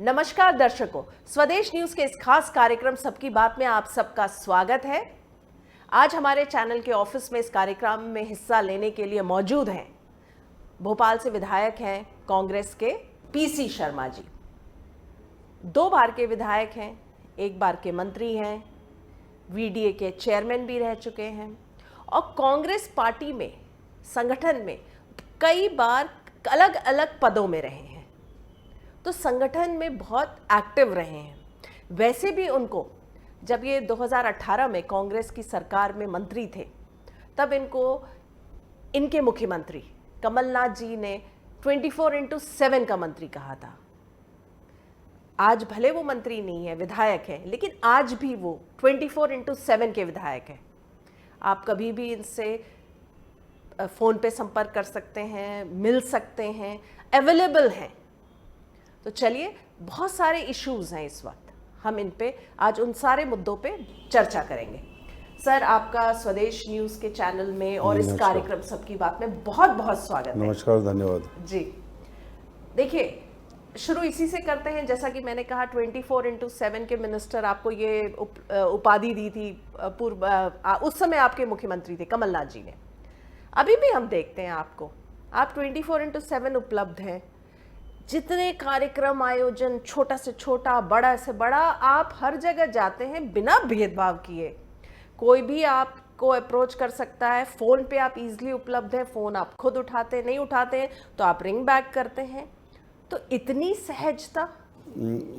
नमस्कार दर्शकों, स्वदेश न्यूज के इस खास कार्यक्रम सबकी बात में आप सबका स्वागत है। आज हमारे चैनल के ऑफिस में इस कार्यक्रम में हिस्सा लेने के लिए मौजूद हैं भोपाल से विधायक हैं कांग्रेस के पीसी शर्मा जी। 2 बार के विधायक हैं, 1 बार के मंत्री हैं, वीडीए के चेयरमैन भी रह चुके हैं और कांग्रेस पार्टी में संगठन में कई बार अलग अलग पदों में रहे हैं, तो संगठन में बहुत एक्टिव रहे हैं। वैसे भी उनको जब ये 2018 में कांग्रेस की सरकार में मंत्री थे, तब इनके मुख्यमंत्री कमलनाथ जी ने 24/7 का मंत्री कहा था। आज भले वो मंत्री नहीं है, विधायक है, लेकिन आज भी वो 24/7 के विधायक हैं। आप कभी भी इनसे फ़ोन पे संपर्क कर सकते हैं, मिल सकते हैं, अवेलेबल हैं। तो चलिए, बहुत सारे इश्यूज़ हैं इस वक्त, हम इन पे आज उन सारे मुद्दों पे चर्चा करेंगे। सर, आपका स्वदेश न्यूज़ के चैनल में और इस कार्यक्रम सबकी बात में बहुत बहुत स्वागत है। नमस्कार, धन्यवाद जी। देखिए, शुरू इसी से करते हैं। जैसा कि मैंने कहा, 24/7 के मिनिस्टर, आपको ये उपाधि दी थी पूर्व, उस समय आपके मुख्यमंत्री थे कमलनाथ जी ने। अभी भी हम देखते हैं आपको, आप 24/7 उपलब्ध हैं। जितने कार्यक्रम आयोजन, छोटा से छोटा, बड़ा से बड़ा, आप हर जगह जाते हैं बिना भेदभाव किए। कोई भी आपको अप्रोच कर सकता है, फ़ोन पे आप इजीली उपलब्ध हैं, फ़ोन आप खुद उठाते नहीं उठाते हैं तो आप रिंग बैक करते हैं। तो इतनी सहजता,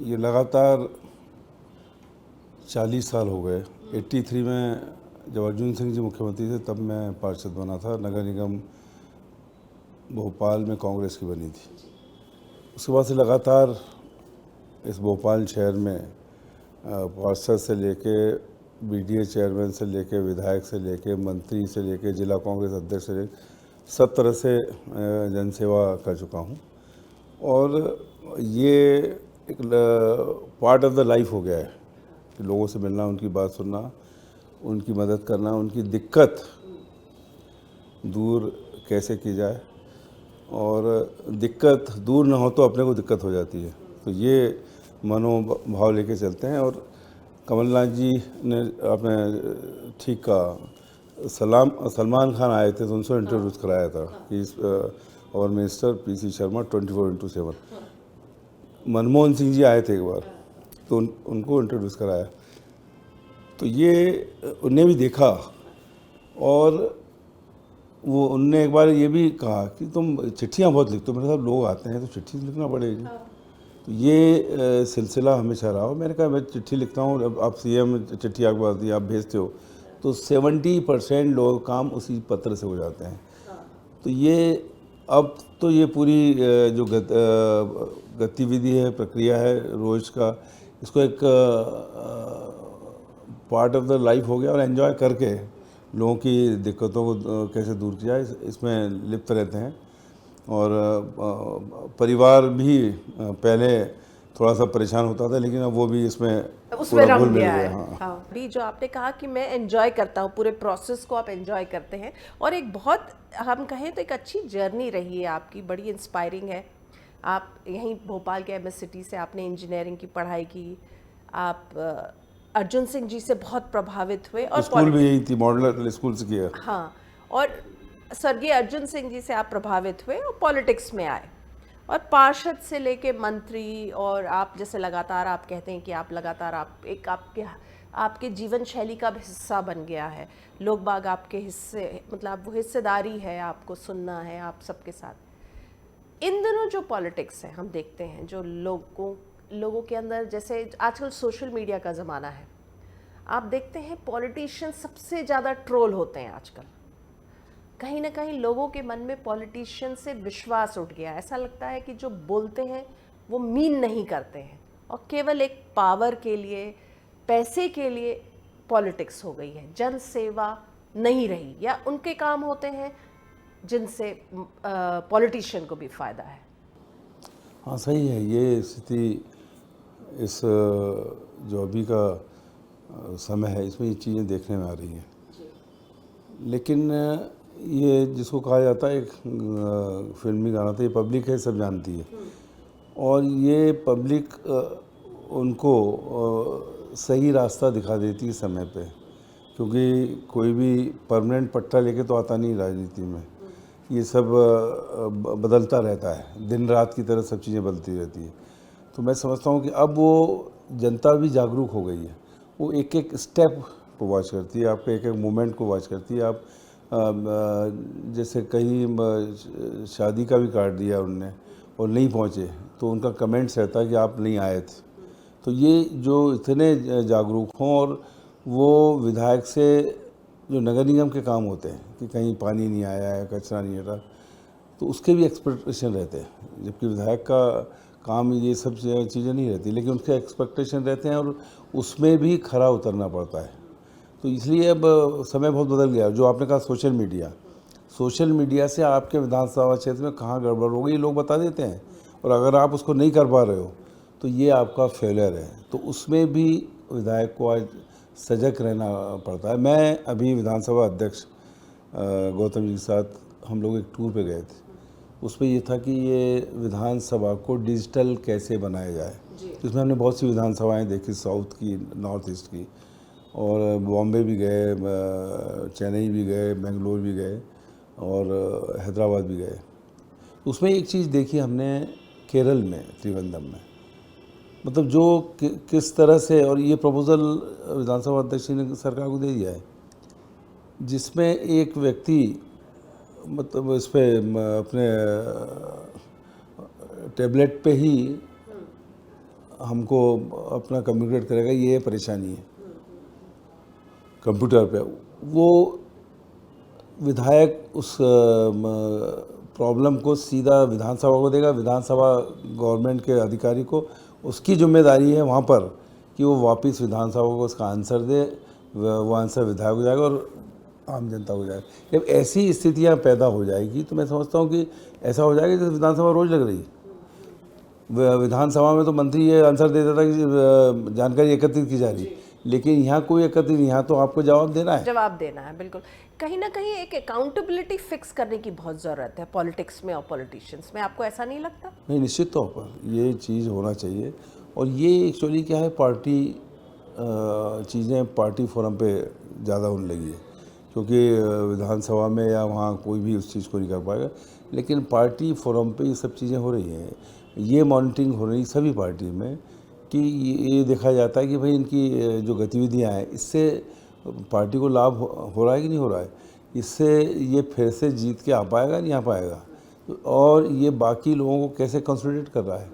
ये लगातार 40 साल हो गए। 83 में जब अर्जुन सिंह जी मुख्यमंत्री थे, तब मैं पार्षद बना था। नगर निगम भोपाल में कांग्रेस की बनी थी। उसके बाद से लगातार इस भोपाल शहर में पार्षद से लेके बीडीए चेयरमैन से लेके विधायक से लेके मंत्री से लेके जिला कांग्रेस अध्यक्ष से लेके सब तरह से जनसेवा कर चुका हूँ। और ये एक पार्ट ऑफ द लाइफ हो गया है कि लोगों से मिलना, उनकी बात सुनना, उनकी मदद करना, उनकी दिक्कत दूर कैसे की जाए। और दिक्कत दूर ना हो तो अपने को दिक्कत हो जाती है। तो ये मनोभाव लेके चलते हैं। और कमलनाथ जी ने, आपने ठीक कहा, सलमान खान आए थे तो उनसे इंट्रोड्यूस कराया था कि और मिनिस्टर पीसी शर्मा 24/7। मनमोहन सिंह जी आए थे एक बार, तो उनको इंट्रोड्यूस कराया। तो ये उन्हें भी देखा और वो उनने एक बार ये भी कहा कि तुम चिट्ठियाँ बहुत लिखते हो, मेरे साथ लोग आते हैं तो चिट्ठी लिखना पड़ेगी। तो ये सिलसिला हमेशा रहा। मैंने कहा मैं चिट्ठी लिखता हूँ, अब आप सीएम चिट्ठी आपके पास दी, आप भेजते हो, तो 70% लोग काम उसी पत्र से हो जाते हैं। तो ये अब तो ये पूरी जो गतिविधि है, प्रक्रिया है रोज़ का, इसको एक पार्ट ऑफ द लाइफ हो गया। और एंजॉय करके लोगों की दिक्कतों को कैसे दूर किया, इसमें लिप्त रहते हैं। और परिवार भी पहले थोड़ा सा परेशान होता था, लेकिन अब वो भी उसमें रंग गया है। हाँ, भी जो आपने कहा कि मैं एंजॉय करता हूँ, पूरे प्रोसेस को आप एंजॉय करते हैं। और एक बहुत, हम कहें तो एक अच्छी जर्नी रही है आपकी, बड़ी इंस्पायरिंग है। आप यहीं भोपाल के MS सिटी से आपने इंजीनियरिंग की पढ़ाई की, आप अर्जुन सिंह जी से बहुत प्रभावित हुए और स्कूल भी यही थी, मॉडल स्कूल से किया। हाँ, और स्वर्गीय अर्जुन सिंह जी से आप प्रभावित हुए और पॉलिटिक्स में आए, और पार्षद से लेके मंत्री, और आप जैसे लगातार आप कहते हैं कि आप लगातार आपके जीवन शैली का भी हिस्सा बन गया है। लोग बाग आपके हिस्से, मतलब वो हिस्सेदारी है, आपको सुनना है, आप सबके साथ। इन दिनों जो पॉलिटिक्स है, हम देखते हैं जो लोगों के अंदर, जैसे आजकल सोशल मीडिया का ज़माना है, आप देखते हैं पॉलिटिशियन सबसे ज़्यादा ट्रोल होते हैं आजकल। कहीं ना कहीं लोगों के मन में पॉलिटिशियन से विश्वास उठ गया। ऐसा लगता है कि जो बोलते हैं वो मीन नहीं करते हैं, और केवल एक पावर के लिए, पैसे के लिए पॉलिटिक्स हो गई है। जन सेवा नहीं रही, या उनके काम होते हैं जिनसे पॉलिटिशियन को भी फ़ायदा है। हाँ, सही है। ये स्थिति इस जो अभी का समय है, इसमें ये चीज़ें देखने में आ रही हैं। लेकिन ये जिसको कहा जाता है, एक फिल्मी गाना था, ये पब्लिक है सब जानती है। और ये पब्लिक उनको सही रास्ता दिखा देती है समय पे, क्योंकि कोई भी परमानेंट पट्टा लेके तो आता नहीं राजनीति में। ये सब बदलता रहता है, दिन रात की तरह सब चीज़ें बदलती रहती है। तो मैं समझता हूँ कि अब वो जनता भी जागरूक हो गई है, वो एक एक स्टेप को वॉच करती है, आपके एक एक मोमेंट को वॉच करती है। आप जैसे कहीं शादी का भी काट दिया उनने और नहीं पहुँचे तो उनका कमेंट्स रहता है कि आप नहीं आए थे। तो ये जो इतने जागरूक हों, और वो विधायक से जो नगर निगम के काम होते हैं कि कहीं पानी नहीं आया है, कचरा नहीं हटा, तो उसके भी एक्सपेक्टेशन रहते हैं, जबकि विधायक का काम ये सब चीज़ें नहीं रहती, लेकिन उनके एक्सपेक्टेशन रहते हैं और उसमें भी खरा उतरना पड़ता है। तो इसलिए अब समय बहुत बदल गया। जो आपने कहा सोशल मीडिया से आपके विधानसभा क्षेत्र में कहाँ गड़बड़ हो गई ये लोग बता देते हैं, और अगर आप उसको नहीं कर पा रहे हो तो ये आपका फेलियर है। तो उसमें भी विधायक को आज सजग रहना पड़ता है। मैं अभी विधानसभा अध्यक्ष गौतम जी के साथ हम लोग एक टूर पे गए थे, उसमें ये था कि ये विधानसभा को डिजिटल कैसे बनाया जाए। इसमें हमने बहुत सी विधानसभाएं देखी, साउथ की, नॉर्थ ईस्ट की, और बॉम्बे भी गए, चेन्नई भी गए, बेंगलोर भी गए और हैदराबाद भी गए। उसमें एक चीज़ देखी हमने केरल में, त्रिवेंद्रम में, मतलब जो किस तरह से, और ये प्रपोज़ल विधानसभा अध्यक्ष ने सरकार को दे दिया है, जिसमें एक व्यक्ति मतलब इस पे अपने टैबलेट पे ही हमको अपना कम्युनिकेट करेगा, ये परेशानी है कंप्यूटर पे। वो विधायक उस प्रॉब्लम को सीधा विधानसभा को देगा, विधानसभा गवर्नमेंट के अधिकारी को उसकी जिम्मेदारी है वहाँ पर कि वो वापस विधानसभा को उसका आंसर दे, वो आंसर विधायक को जाएगा और आम जनता को जाएगा। जब ऐसी स्थितियाँ पैदा हो जाएगी तो मैं समझता हूँ कि ऐसा हो जाएगा जैसे विधानसभा रोज़ लग रही है। विधानसभा में तो मंत्री ये आंसर दे देता कि जानकारी एकत्रित की जा रही, लेकिन यहाँ कोई एकत्रित नहीं, यहाँ तो आपको जवाब देना है। बिल्कुल। कहीं ना कहीं एक अकाउंटेबिलिटी फिक्स करने की बहुत ज़रूरत है पॉलिटिक्स में और पॉलिटिशियंस में, आपको ऐसा नहीं लगता? नहीं, निश्चित तौर पर ये चीज़ होना चाहिए। और ये एक्चुअली क्या है, पार्टी चीज़ें पार्टी फोरम पे ज़्यादा होने लगी है, क्योंकि विधानसभा में या वहाँ कोई भी उस चीज़ को नहीं कर पाएगा, लेकिन पार्टी फोरम पे ये सब चीज़ें हो रही हैं। ये मॉनिटरिंग हो रही सभी पार्टी में कि ये देखा जाता है कि भाई इनकी जो गतिविधियाँ हैं इससे पार्टी को लाभ हो रहा है कि नहीं हो रहा है, इससे ये फिर से जीत के आ पाएगा नहीं आ पाएगा, और ये बाकी लोगों को कैसे कंसोलिडेट कर रहा है,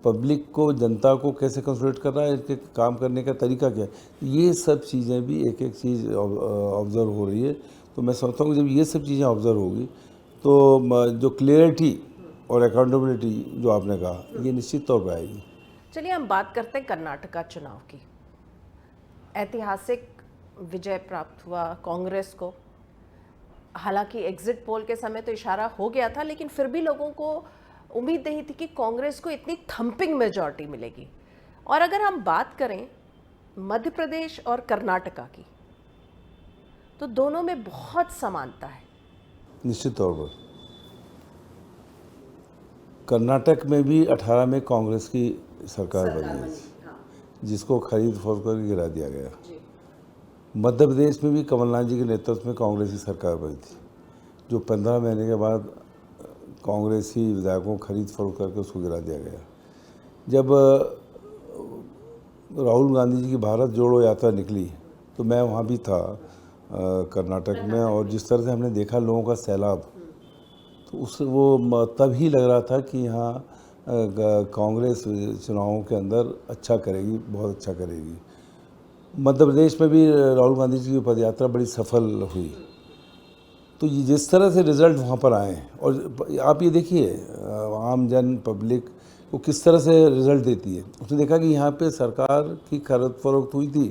पब्लिक को, जनता को कैसे कंसोलिडेट कर रहा है, इनके काम करने का तरीका क्या है। ये सब चीज़ें भी एक एक चीज़ ऑब्ज़र्व हो रही है। तो मैं समझता हूँ कि जब ये सब चीज़ें ऑब्ज़र्व होगी तो जो क्लियरिटी और अकाउंटेबिलिटी जो आपने कहा, ये निश्चित तौर पर आएगी। चलिए हम बात करते हैं कर्नाटका चुनाव की। ऐतिहासिक विजय प्राप्त हुआ कांग्रेस को। हालांकि एग्जिट पोल के समय तो इशारा हो गया था, लेकिन फिर भी लोगों को उम्मीद नहीं थी कि कांग्रेस को इतनी थंपिंग मेजॉरिटी मिलेगी। और अगर हम बात करें मध्य प्रदेश और कर्नाटका की, तो दोनों में बहुत समानता है। निश्चित तौर पर कर्नाटक में भी 18 में कांग्रेस की सरकार बनी है, जिसको खरीद फरोख्त करके गिरा दिया गया। मध्य प्रदेश में भी कमलनाथ जी के नेतृत्व में कांग्रेस की सरकार बनी थी, जो 15 महीने के बाद कांग्रेसी विधायकों को खरीद फरोख्त करके उसको गिरा दिया गया। जब राहुल गांधी जी की भारत जोड़ो यात्रा निकली तो मैं वहाँ भी था कर्नाटक में, और जिस तरह से हमने देखा लोगों का सैलाब, तो उस वो तभी लग रहा था कि यहाँ कांग्रेस चुनावों के अंदर अच्छा करेगी, बहुत अच्छा करेगी। मध्य प्रदेश में भी राहुल गांधी जी की पदयात्रा बड़ी सफल हुई। तो ये जिस तरह से रिज़ल्ट वहाँ पर आए, और आप ये देखिए आम जन पब्लिक को किस तरह से रिज़ल्ट देती है। उसने देखा कि यहाँ पे सरकार की खरीद फरोख्त हुई थी,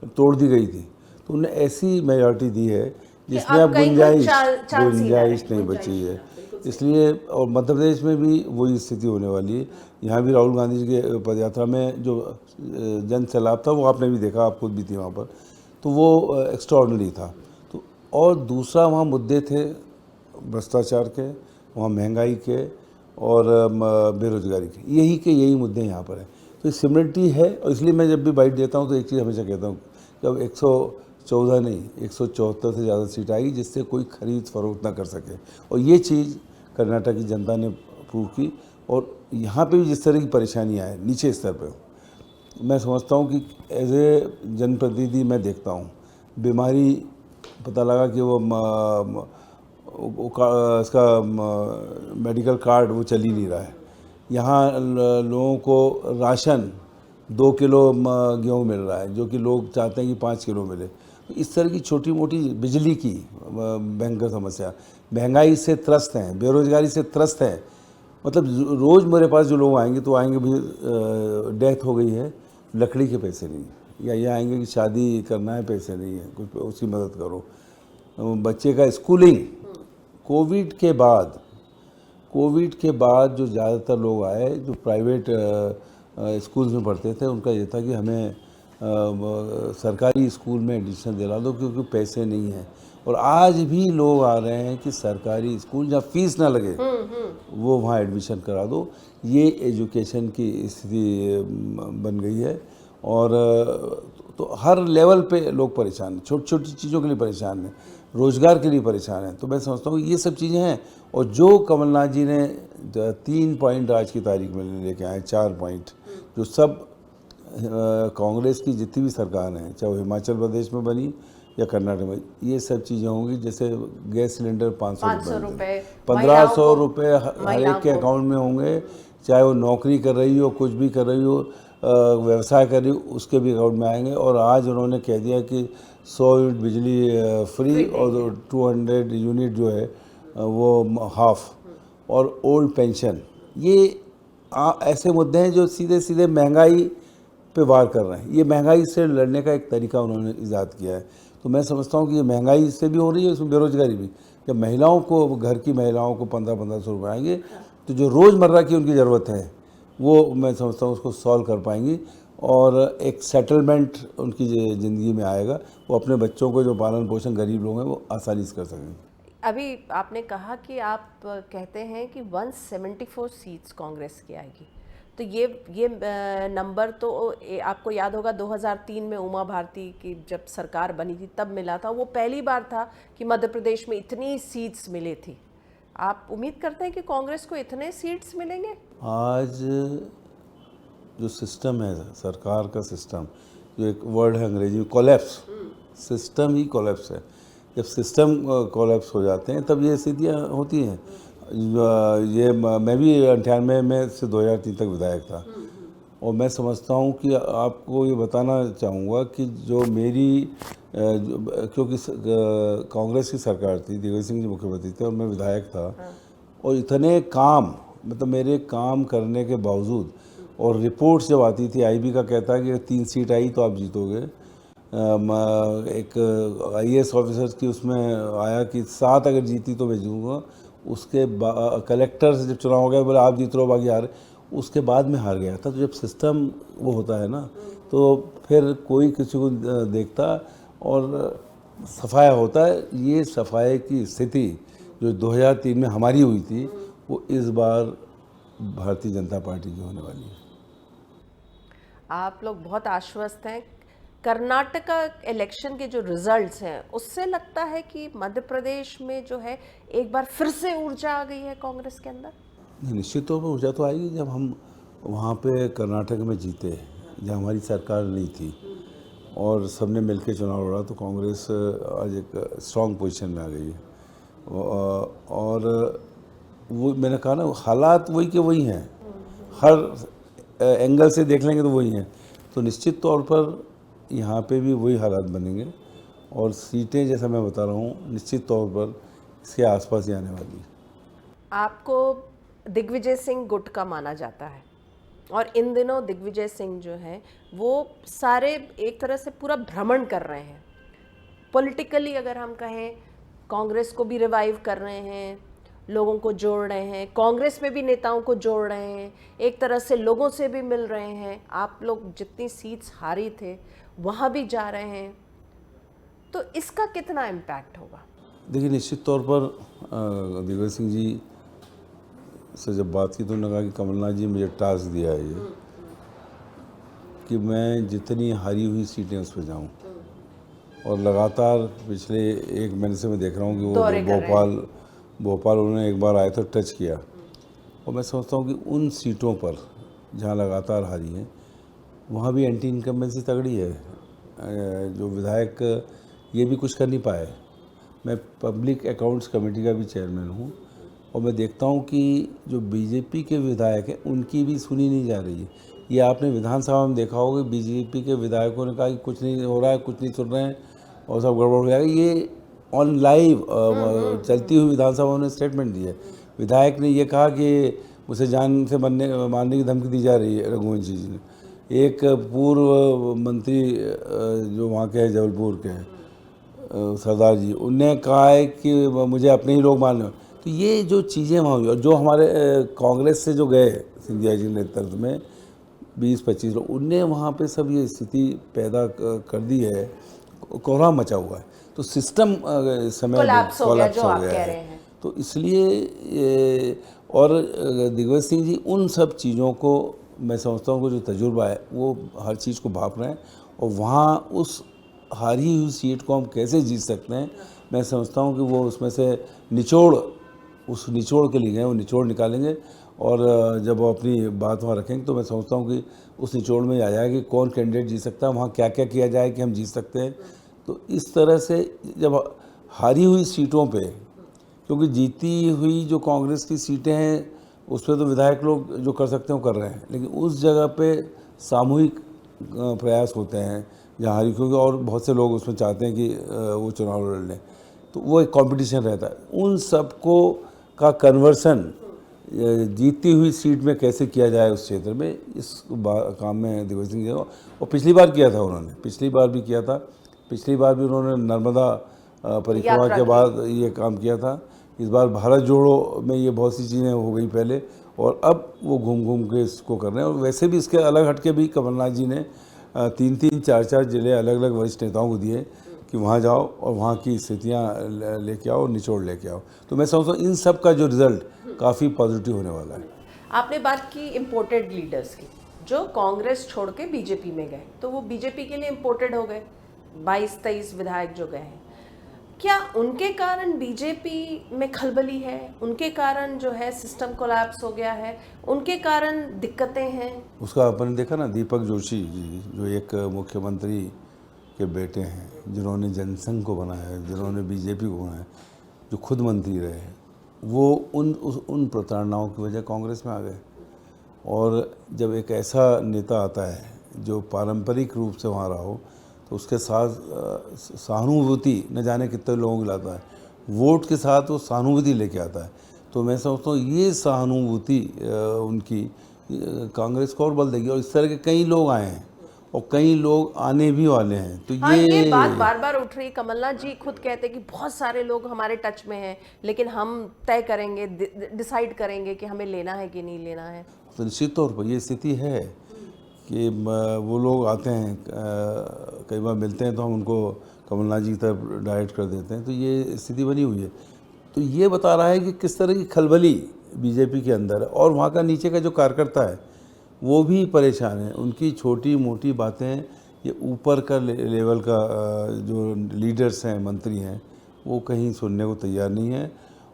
तोड़ दी गई थी, तो उन्हें ऐसी मेजॉरिटी दी है जिसमें अब गुंजाइश नहीं बची है। इसलिए, और मध्य प्रदेश में भी वही स्थिति होने वाली है। यहाँ भी राहुल गांधी जी के पदयात्रा में जो जन सैलाब था वो आपने भी देखा, आप खुद भी थी वहाँ पर, तो वो एक्स्ट्राऑर्डिनरी था। तो और दूसरा वहाँ मुद्दे थे भ्रष्टाचार के, वहाँ महंगाई के, और बेरोजगारी के, यही मुद्दे यहाँ पर हैं। तो सिमिलरिटी है, और इसलिए मैं जब भी बाइट देता हूँ तो एक चीज़ हमेशा कहता हूँ कि अब 114 नहीं 174 से ज़्यादा सीट आएगी जिससे कोई खरीद फरोख्त ना कर सके, और ये चीज़ कर्नाटक की जनता ने प्रूव की। और यहाँ पे भी जिस तरह की परेशानियाँ हैं नीचे स्तर पे, मैं समझता हूँ कि एज ए जनप्रतिनिधि मैं देखता हूँ, बीमारी पता लगा कि इसका मेडिकल कार्ड वो चल ही नहीं रहा है। यहाँ लोगों को राशन 2 किलो गेहूँ मिल रहा है, जो कि लोग चाहते हैं कि 5 किलो मिले। तो इस तरह की छोटी मोटी, बिजली की भयंकर समस्या, महंगाई से त्रस्त हैं, बेरोजगारी से त्रस्त हैं। मतलब रोज़ मेरे पास जो लोग आएंगे तो आएंगे भी डेथ हो गई है, लकड़ी के पैसे नहीं, या ये आएंगे कि शादी करना है, पैसे नहीं है, कुछ उसकी मदद करो, बच्चे का स्कूलिंग। कोविड के बाद जो ज़्यादातर लोग आए जो प्राइवेट स्कूल्स में पढ़ते थे, उनका ये था कि हमें सरकारी स्कूल में एडमिशन दिला दो क्योंकि पैसे नहीं हैं। और आज भी लोग आ रहे हैं कि सरकारी स्कूल जहाँ फीस ना लगे वो वहाँ एडमिशन करा दो। ये एजुकेशन की स्थिति बन गई है। और तो हर लेवल पे लोग परेशान हैं, छोटी छोटी चीज़ों के लिए परेशान हैं, रोज़गार के लिए परेशान हैं। तो मैं समझता हूँ ये सब चीज़ें हैं। और जो कमलनाथ जी ने 3 पॉइंट आज की तारीख में लेके आए, 4 पॉइंट, जो सब कांग्रेस की जितनी भी सरकार हैं, चाहे वो हिमाचल प्रदेश में बनी या कर्नाटक में, ये सब चीज़ें होंगी। जैसे गैस सिलेंडर 500 रुपये, 1500 रुपये हर एक के अकाउंट में होंगे, चाहे वो नौकरी कर रही हो, कुछ भी कर रही हो, व्यवसाय कर रही हो, उसके भी अकाउंट में आएंगे। और आज उन्होंने कह दिया कि 100 यूनिट बिजली फ्री और 200 यूनिट जो है वो हाफ, और ओल्ड पेंशन। ये ऐसे मुद्दे हैं जो सीधे सीधे महंगाई पे वार कर रहे हैं। ये महंगाई से लड़ने का एक तरीका उन्होंने ईजाद किया है। तो मैं समझता हूँ कि ये महंगाई से भी हो रही है, इसमें बेरोजगारी भी। जब महिलाओं को, घर की महिलाओं को 1500 रुपये आएंगे तो जो रोज़मर्रा की उनकी ज़रूरत है वो मैं समझता हूँ उसको सॉल्व कर पाएंगी, और एक सेटलमेंट उनकी ज़िंदगी में आएगा। वो अपने बच्चों को, जो पालन पोषण गरीब लोग हैं, वो आसानी से कर सकेंगे। अभी आपने कहा कि आप कहते हैं कि 174 सीट्स कांग्रेस की आएगी, तो ये नंबर तो आपको याद होगा 2003 में उमा भारती की जब सरकार बनी थी तब मिला था। वो पहली बार था कि मध्य प्रदेश में इतनी सीट्स मिली थी। आप उम्मीद करते हैं कि कांग्रेस को इतने सीट्स मिलेंगे? आज जो सिस्टम है, सरकार का सिस्टम, जो एक वर्ड है अंग्रेजी में कोलैप्स, सिस्टम ही कोलैप्स है। जब सिस्टम कोलैप्स हो जाते हैं तब ये स्थितियाँ होती हैं। ये मैं भी 98 में से 2003 तक विधायक था, और मैं समझता हूँ कि आपको ये बताना चाहूँगा कि जो मेरी क्योंकि कांग्रेस की सरकार थी, दिग्विजय सिंह जी मुख्यमंत्री थे और मैं विधायक था, और इतने काम, मतलब मेरे काम करने के बावजूद, और रिपोर्ट्स जब आती थी, आईबी का कहता है कि 3 सीट आई तो आप जीतोगे। एक IAS ऑफिसर्स की उसमें आया कि 7 अगर जीती तो मैं जीतूँगा। उसके कलेक्टर से जब चुनाव हो गया, बोले आप जीत रहे हो, बाकी हार। उसके बाद में हार गया था। तो जब सिस्टम वो होता है ना, तो फिर कोई किसी को देखता और सफाया होता है। ये सफाई की स्थिति जो 2003 में हमारी हुई थी, वो इस बार भारतीय जनता पार्टी की होने वाली है। आप लोग बहुत आश्वस्त हैं। कर्नाटक इलेक्शन के जो रिजल्ट्स हैं उससे लगता है कि मध्य प्रदेश में जो है एक बार फिर से ऊर्जा आ गई है कांग्रेस के अंदर? निश्चित तौर पर ऊर्जा तो आएगी जब हम वहाँ पे कर्नाटक में जीते, जहाँ हमारी सरकार नहीं थी और सबने मिलकर चुनाव लड़ा, तो कांग्रेस आज एक स्ट्रॉन्ग पोजीशन में आ गई है। और वो मैंने कहा ना, हालात वही के वही हैं, हर एंगल से देख लेंगे तो वही हैं। तो निश्चित तौर पर यहाँ पे भी वही हालात बनेंगे, और सीटें जैसा मैं बता रहा हूँ निश्चित तौर पर इसके आसपास ही आने वाली है। आपको दिग्विजय सिंह गुट का माना जाता है, और इन दिनों दिग्विजय सिंह जो है वो सारे एक तरह से पूरा भ्रमण कर रहे हैं। पॉलिटिकली अगर हम कहें, कांग्रेस को भी रिवाइव कर रहे हैं, लोगों को जोड़ रहे हैं, कांग्रेस में भी नेताओं को जोड़ रहे हैं, एक तरह से लोगों से भी मिल रहे हैं। आप लोग जितनी सीट्स हारी थे वहाँ भी जा रहे हैं, तो इसका कितना इम्पैक्ट होगा? देखिए, निश्चित तौर पर दिग्विजय सिंह जी से जब बात की तो उन्होंने कहा कि कमलनाथ जी मुझे टास्क दिया है ये कि मैं जितनी हारी हुई सीटें उस पर जाऊँ, और लगातार पिछले 1 महीने से मैं देख रहा हूँ कि वो दौरे कर रहे हैं। भोपाल उन्होंने एक बार आए तो टच किया। और मैं सोचता हूँ कि उन सीटों पर जहाँ लगातार हारी हैं वहाँ भी एंटी इनकम्बेंसी तगड़ी है। जो विधायक ये भी कुछ कर नहीं पाए। मैं पब्लिक अकाउंट्स कमेटी का भी चेयरमैन हूँ और मैं देखता हूँ कि जो बीजेपी के विधायक हैं उनकी भी सुनी नहीं जा रही है। ये आपने विधानसभा में देखा होगा, बीजेपी के विधायकों ने कहा कि कुछ नहीं हो रहा है, कुछ नहीं सुन रहे हैं और सब गड़बड़ हो जाएगा। ये ऑन लाइव चलती हुई विधानसभा में स्टेटमेंट दी है। विधायक ने ये कहा कि उसे जान से मारने की धमकी दी जा रही है रघुवंश जी ने। एक पूर्व मंत्री जो वहाँ के हैं जबलपुर के सरदार जी, उनने कहा है कि मुझे अपने ही लोग मारने। तो ये जो चीज़ें वहाँ हुई और जो हमारे कांग्रेस से जो गए सिंधिया जी नेतृत्व में 20-25 लोग, उनने वहाँ पे सब ये स्थिति पैदा कर दी है, कोहराम मचा हुआ है। तो सिस्टम इस समय कोलैप्स हो गया, जो हो आप गया कह है। रहे हैं। तो इसलिए और दिग्विजय सिंह जी उन सब चीज़ों को मैं समझता हूँ कि जो तजुर्बा है वो हर चीज़ को भाप रहे हैं और वहाँ उस हारी हुई सीट को हम कैसे जीत सकते हैं, मैं समझता हूँ कि वो उसमें से उस निचोड़ के लिए गए, वो निचोड़ निकालेंगे और जब वो अपनी बात वहाँ रखेंगे तो मैं समझता हूँ कि उस निचोड़ में आ जाएगा कि कौन कैंडिडेट जीत सकता है, वहाँ क्या क्या किया जाए कि हम जीत सकते हैं। तो इस तरह से जब हारी हुई सीटों पे, क्योंकि जीती हुई जो कांग्रेस की सीटें हैं उस पर तो विधायक लोग जो कर सकते हैं वो कर रहे हैं, लेकिन उस जगह पे सामूहिक प्रयास होते हैं जहाँ हारी, क्योंकि और बहुत से लोग उसमें चाहते हैं कि वो चुनाव लड़ लें, तो वो एक कंपटीशन रहता है। उन सबको का कन्वर्सन जीती हुई सीट में कैसे किया जाए उस क्षेत्र में, इस काम में दिग्विजय सिंह जी और पिछली बार किया था उन्होंने, पिछली बार भी किया था। पिछली बार भी उन्होंने नर्मदा परिक्रमा के बाद ये काम किया था। इस बार भारत जोड़ो में ये बहुत सी चीज़ें हो गई पहले, और अब वो घूम घूम के इसको कर रहे हैं। और वैसे भी इसके अलग हटके भी कमलनाथ जी ने 3-3, 4-4 जिले अलग अलग वरिष्ठ नेताओं को दिए कि वहाँ जाओ और वहाँ की स्थितियाँ लेके आओ, निचोड़ लेके आओ। तो मैं समझता हूँ इन सब का जो रिज़ल्ट काफ़ी पॉजिटिव होने वाला है। आपने बात की इम्पोर्टेड लीडर्स की, जो कांग्रेस छोड़ के बीजेपी में गए, तो वो बीजेपी के लिए इम्पोर्टेड हो गए। 22-23 विधायक जो गए हैं, क्या उनके कारण बीजेपी में खलबली है? उनके कारण जो है सिस्टम कोलैप्स हो गया है? उनके कारण दिक्कतें हैं? उसका अपन देखा ना, दीपक जोशी जी जो एक मुख्यमंत्री के बेटे हैं, जिन्होंने जनसंघ को बनाया है, जिन्होंने बीजेपी को बनाया, जो खुद मंत्री रहे, वो उन प्रताड़नाओं की वजह कांग्रेस में आ गए। और जब एक ऐसा नेता आता है जो पारंपरिक रूप से वहाँ रहा हो, तो उसके साथ सहानुभूति न जाने कितने लोगों की लाता है, वोट के साथ वो सहानुभूति लेके आता है। तो मैं समझता हूँ ये सहानुभूति उनकी कांग्रेस को और बल देगी। और इस तरह के कई लोग आए हैं और कई लोग आने भी वाले हैं। तो हाँ, ये बात बार बार उठ रही। कमलनाथ जी खुद कहते हैं कि बहुत सारे लोग हमारे टच में हैं, लेकिन हम तय करेंगे, डिसाइड करेंगे कि हमें लेना है कि नहीं लेना है। तो निश्चित तौर पर ये स्थिति है कि वो लोग आते हैं, कई बार मिलते हैं तो हम उनको कमलनाथ जी की तरफ डायरेक्ट कर देते हैं। तो ये स्थिति बनी हुई है। तो ये बता रहा है कि किस तरह की खलबली बीजेपी के अंदर है। और वहाँ का नीचे का जो कार्यकर्ता है वो भी परेशान है। उनकी छोटी मोटी बातें ये ऊपर का लेवल का जो लीडर्स हैं, मंत्री हैं, वो कहीं सुनने को तैयार नहीं है।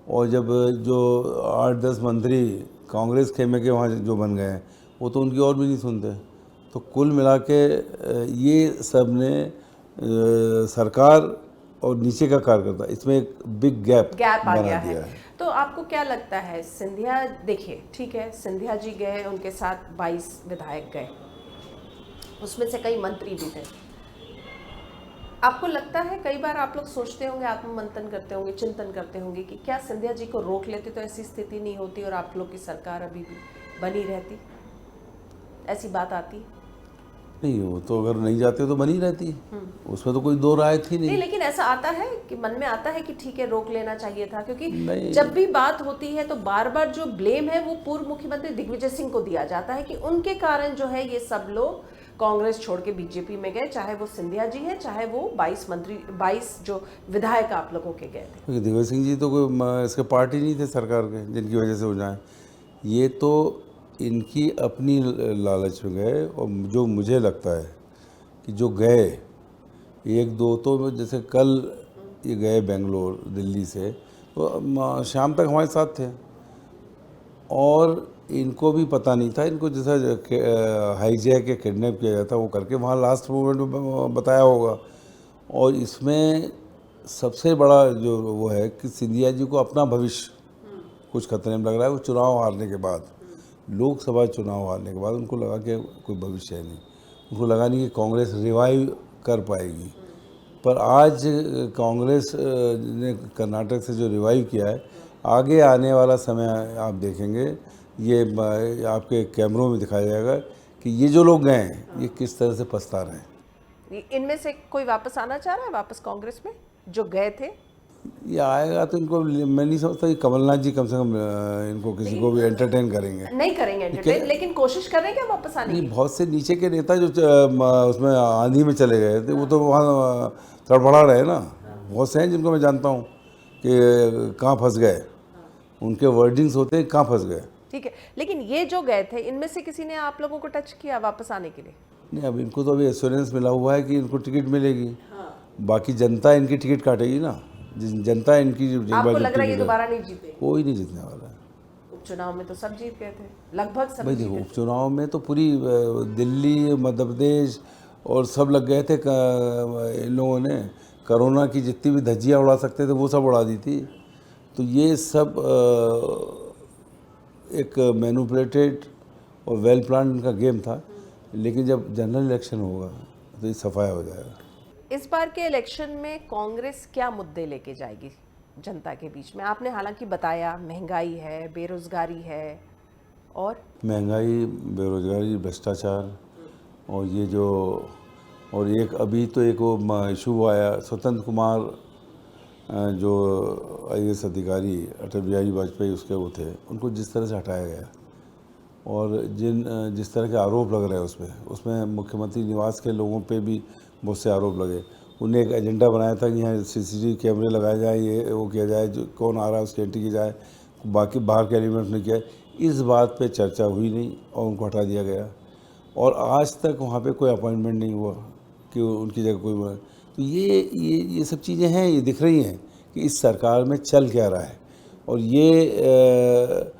और जब जो 8-10 मंत्री कांग्रेस खेमे के वहाँ जो बन गए हैं, वो तो उनकी और भी नहीं सुनते। तो कुल मिला के ये सब ने सरकार और नीचे का कार्यकर्ता, इसमें एक बिग गैप आ बना गया दिया है। तो आपको क्या लगता है, सिंधिया, देखिए ठीक है, सिंधिया जी गए, उनके साथ 22 विधायक गए, उसमें से कई मंत्री भी थे। आपको लगता है, कई बार आप लोग सोचते होंगे, आत्ममंथन करते होंगे, चिंतन करते होंगे कि क्या सिंधिया जी को रोक लेते तो ऐसी स्थिति नहीं होती और आप लोग की सरकार अभी भी बनी रहती? ऐसी बात आती नहीं, वो तो अगर नहीं जाते तो बनी रहती, उसमें तो कोई दो राय थी नहीं, लेकिन ऐसा आता है कि मन में आता है कि ठीक है, रोक लेना चाहिए था, क्योंकि जब भी बात होती है तो बार बार जो ब्लेम है वो पूर्व मुख्यमंत्री दिग्विजय सिंह को दिया जाता है कि उनके कारण जो है ये सब लोग कांग्रेस छोड़ के बीजेपी में गए, चाहे वो सिंधिया जी हैं, चाहे वो 22 जो विधायक आप लोगों के गए थे। दिग्विजय सिंह जी तो कोई इसके पार्टी नहीं थे सरकार के जिनकी वजह से हो जाए। ये तो इनकी अपनी लालच में गए, और जो मुझे लगता है कि जो गए एक दो तो, जैसे कल ये गए बेंगलोर दिल्ली से, तो शाम तक हमारे साथ थे, और इनको भी पता नहीं था, इनको जैसा हाईजैक या किडनैप किया जाता वो करके वहाँ लास्ट मोमेंट में बताया होगा। और इसमें सबसे बड़ा जो वो है कि सिंधिया जी को अपना भविष्य कुछ खतरे में लग रहा है। वो चुनाव हारने के बाद, लोकसभा चुनाव हारने के बाद उनको लगा कि कोई भविष्य है नहीं, उनको लगा नहीं कि कांग्रेस रिवाइव कर पाएगी। पर आज कांग्रेस ने कर्नाटक से जो रिवाइव किया है, आगे आने वाला समय आप देखेंगे, ये आपके कैमरों में दिखाया जाएगा कि ये जो लोग गए हैं ये किस तरह से पछता रहे हैं। इनमें से कोई वापस आना चाह रहा है वापस कांग्रेस में, जो गए थे? ये आएगा तो इनको, मैं नहीं समझता कि कमलनाथ जी कम से कम इनको किसी को भी एंटरटेन करेंगे। नहीं करेंगे एंटरटेन, लेकिन कोशिश कर रहे हैं क्या वापस आने की? बहुत से नीचे के नेता जो उसमें आंधी में चले गए थे, वो तो वहाँ तड़फड़ा रहे ना। बहुत से हैं जिनको मैं जानता हूँ कि कहाँ फंस गए, उनके वर्डिंग्स होते हैं कहाँ फंस गए। ठीक है, लेकिन ये जो गए थे, इनमें से किसी ने आप लोगों को टच किया वापस आने के लिए? नहीं, अब इनको तो अभी एश्योरेंस मिला हुआ है कि इनको टिकट मिलेगी। बाकी जनता इनकी टिकट काटेगी ना। जनता इनकी आपको लग रहा है ये दोबारा नहीं जीते? कोई नहीं जीतने वाला है। उपचुनाव में तो सब जीत गए थे, लगभग सब भाई जीत देखो, गए। उपचुनाव में तो पूरी दिल्ली, मध्य प्रदेश और सब लग गए थे। इन लोगों ने कोरोना की जितनी भी धज्जियाँ उड़ा सकते थे वो सब उड़ा दी थी। तो ये सब एक मैनिपुलेटेड और वेल प्लान इनका गेम था। लेकिन जब जनरल इलेक्शन होगा तो ये सफाया हो जाएगा। इस बार के इलेक्शन में कांग्रेस क्या मुद्दे लेके जाएगी जनता के बीच में? आपने हालांकि बताया महंगाई है, बेरोजगारी है, और महंगाई, बेरोजगारी, भ्रष्टाचार, और ये जो, और एक अभी तो एक वो इशू आया, स्वतंत्र कुमार जो IAS अधिकारी अटल बिहारी वाजपेयी उसके वो थे, उनको जिस तरह से हटाया गया, और जिस तरह के आरोप लग रहे हैं उसमें मुख्यमंत्री निवास के लोगों पे भी बहुत से आरोप लगे। उन्हें एक एजेंडा बनाया था कि यहाँ CCTV कैमरे लगाए जाए, ये वो किया जाए, जो कौन आ रहा है उसकी एंट्री की जाए, बाकी बाहर के एलिमेंट ने किया। इस बात पे चर्चा हुई नहीं और उनको हटा दिया गया, और आज तक वहाँ पे कोई अपॉइंटमेंट नहीं हुआ कि उनकी जगह कोई हुआ। तो ये सब चीज़ें हैं, ये दिख रही हैं कि इस सरकार में चल क्या रहा है। और ये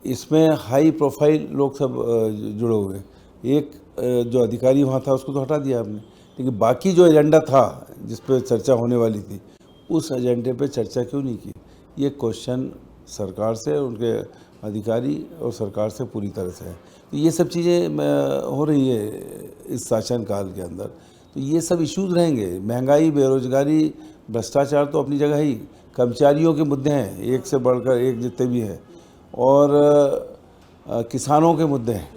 इसमें हाई प्रोफाइल लोग सब जुड़े हुए। एक जो अधिकारी वहाँ था उसको तो हटा दिया आपने, लेकिन बाकी जो एजेंडा था जिस पर चर्चा होने वाली थी, उस एजेंडे पे चर्चा क्यों नहीं की? ये क्वेश्चन सरकार से, उनके अधिकारी और सरकार से पूरी तरह से है। तो ये सब चीज़ें हो रही है इस शासनकाल के अंदर। तो ये सब इश्यूज रहेंगे। महंगाई, बेरोजगारी, भ्रष्टाचार तो अपनी जगह ही, कर्मचारियों के मुद्दे हैं एक से बढ़कर एक जितने भी हैं, और किसानों के मुद्दे हैं।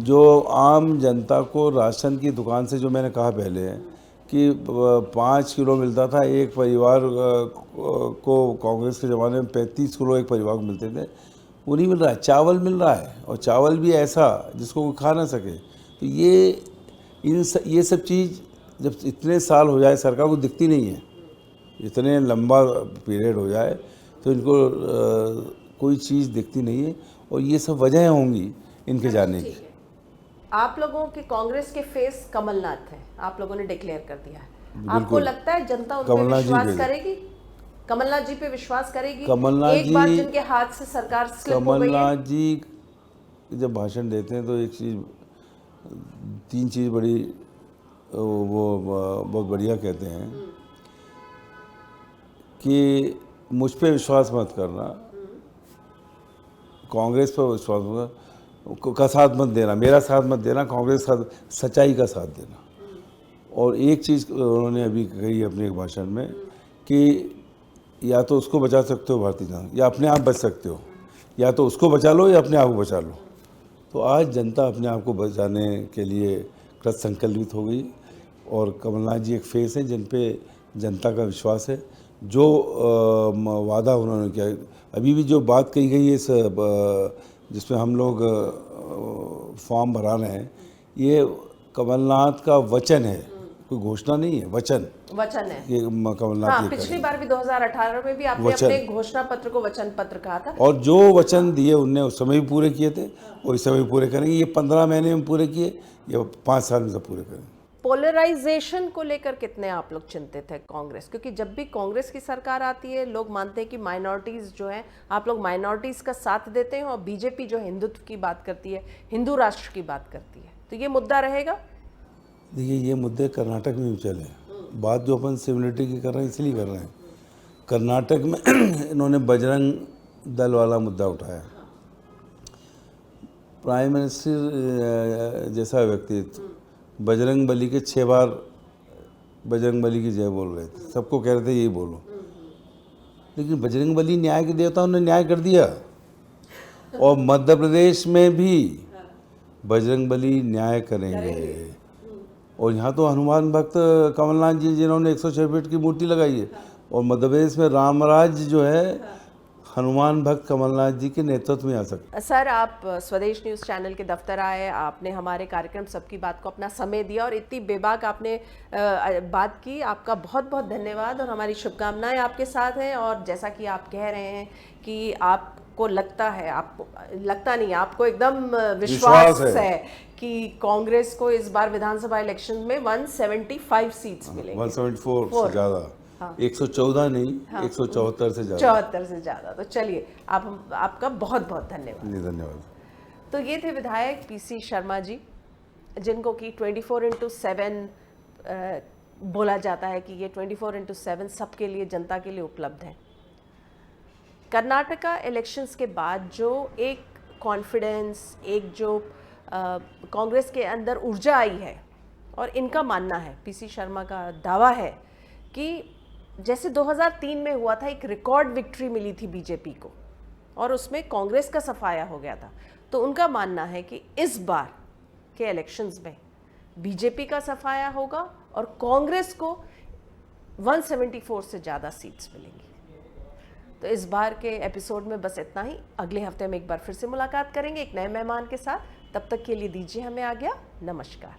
जो आम जनता को राशन की दुकान से, जो मैंने कहा पहले कि 5 किलो मिलता था एक परिवार को, कांग्रेस के ज़माने में 35 किलो एक परिवार को मिलते थे, वो नहीं मिल रहा है। चावल मिल रहा है, और चावल भी ऐसा जिसको कोई खा ना सके। तो ये सब चीज़ जब इतने साल हो जाए सरकार को दिखती नहीं है, इतने लंबा पीरियड हो जाए तो इनको कोई चीज़ दिखती नहीं है, और ये सब वजहें होंगी इनके जाने की। आप लोगों के कांग्रेस के फेस कमलनाथ है, आप लोगों ने डिक्लेयर कर दिया है। आपको लगता है जनता उन पे विश्वास करेगी? कमलनाथ जी पे विश्वास करेगी? एक बार जिनके हाथ से सरकार स्लिप हो गई है। कमलनाथ जी जब भाषण देते हैं तो एक चीज़, 3 चीज़ बड़ी वो बहुत बढ़िया कहते हैं कि मुझ पे विश्वास मत करना, कांग्रेस पर विश्वास का साथ मत देना, मेरा साथ मत देना, कांग्रेस का सच्चाई का साथ देना। और एक चीज़ उन्होंने अभी कही अपने एक भाषण में कि या तो उसको बचा सकते हो भारतीय जनता, या अपने आप बच सकते हो, या तो उसको बचा लो या अपने आप को बचा लो। तो आज जनता अपने आप को बचाने के लिए कृत संकल्पित हो गई, और कमलनाथ जी एक फेस है जिन पे जनता का विश्वास है। जो वादा उन्होंने किया, अभी भी जो बात कही गई है इस जिसमें हम लोग फॉर्म भरा रहे हैं, ये कमलनाथ का वचन है, कोई घोषणा नहीं है, वचन वचन है। ये कमलनाथ हाँ, ये पिछली करेंगे। बार भी 2018 में भी आपने वचन। अपने घोषणा पत्र को वचन पत्र कहा था। और जो वचन दिए उनने उस समय भी पूरे किए थे, और इस समय भी पूरे करेंगे। ये 15 महीने में पूरे किए, ये 5 साल में सब पूरे करेंगे। पोलराइजेशन को लेकर कितने आप लोग चिंतित है कांग्रेस? क्योंकि जब भी कांग्रेस की सरकार आती है लोग मानते हैं कि माइनॉरिटीज जो है, आप लोग माइनॉरिटीज का साथ देते हैं, और बीजेपी जो हिंदुत्व की बात करती है, हिंदू राष्ट्र की बात करती है, तो ये मुद्दा रहेगा। देखिए, ये मुद्दे कर्नाटक में भी चले। बात जो अपन सिमिलरिटी की कर रहे हैं इसलिए कर रहे हैं, कर्नाटक में इन्होंने बजरंग दल वाला मुद्दा उठाया। प्राइम मिनिस्टर जैसा व्यक्तित्व बजरंग बली के 6 बार बजरंग बली की जय बोल रहे थे, सबको कह रहे थे यही बोलो, लेकिन बजरंग बली न्याय के देवता, उन्होंने न्याय कर दिया। और मध्य प्रदेश में भी बजरंग बली न्याय करेंगे। और यहाँ तो हनुमान भक्त कमलनाथ जी जिन्होंने 106 फीट की मूर्ति लगाई है, और मध्य प्रदेश में रामराज जो है हनुमान भक्त कमलनाथ जी के नेतृत्व में आ सकते। सर, आप स्वदेश न्यूज़ चैनल के दफ्तर आए, आपने हमारे कार्यक्रम सबकी बात को अपना समय दिया और इतनी बेबाक आपने बात की, आपका बहुत बहुत धन्यवाद। और हमारी शुभकामनाएं आपके साथ हैं। और जैसा कि आप कह रहे हैं कि आपको लगता है, आपको लगता नहीं, आपको एकदम विश्वास है कि कांग्रेस को इस बार विधानसभा इलेक्शन में 175 सीट्स मिलेंगी। 174 से ज़्यादा, 114 नहीं, 174 से ज़्यादा। 74 से ज़्यादा। तो चलिए, आपका बहुत बहुत धन्यवाद। धन्यवाद। तो ये थे विधायक पीसी शर्मा जी, जिनको कि 24/7 बोला जाता है कि ये 24/7 सबके लिए, जनता के लिए उपलब्ध है। कर्नाटका इलेक्शंस के बाद जो एक कॉन्फिडेंस, एक जो कांग्रेस के अंदर ऊर्जा आई है, और इनका मानना है, पीसी शर्मा का दावा है कि जैसे 2003 में हुआ था, एक रिकॉर्ड विक्ट्री मिली थी बीजेपी को और उसमें कांग्रेस का सफाया हो गया था, तो उनका मानना है कि इस बार के इलेक्शंस में बीजेपी का सफाया होगा और कांग्रेस को 174 से ज़्यादा सीट्स मिलेंगी। तो इस बार के एपिसोड में बस इतना ही। अगले हफ्ते में एक बार फिर से मुलाकात करेंगे एक नए मेहमान के साथ। तब तक के लिए दीजिए हमें आज्ञा। नमस्कार।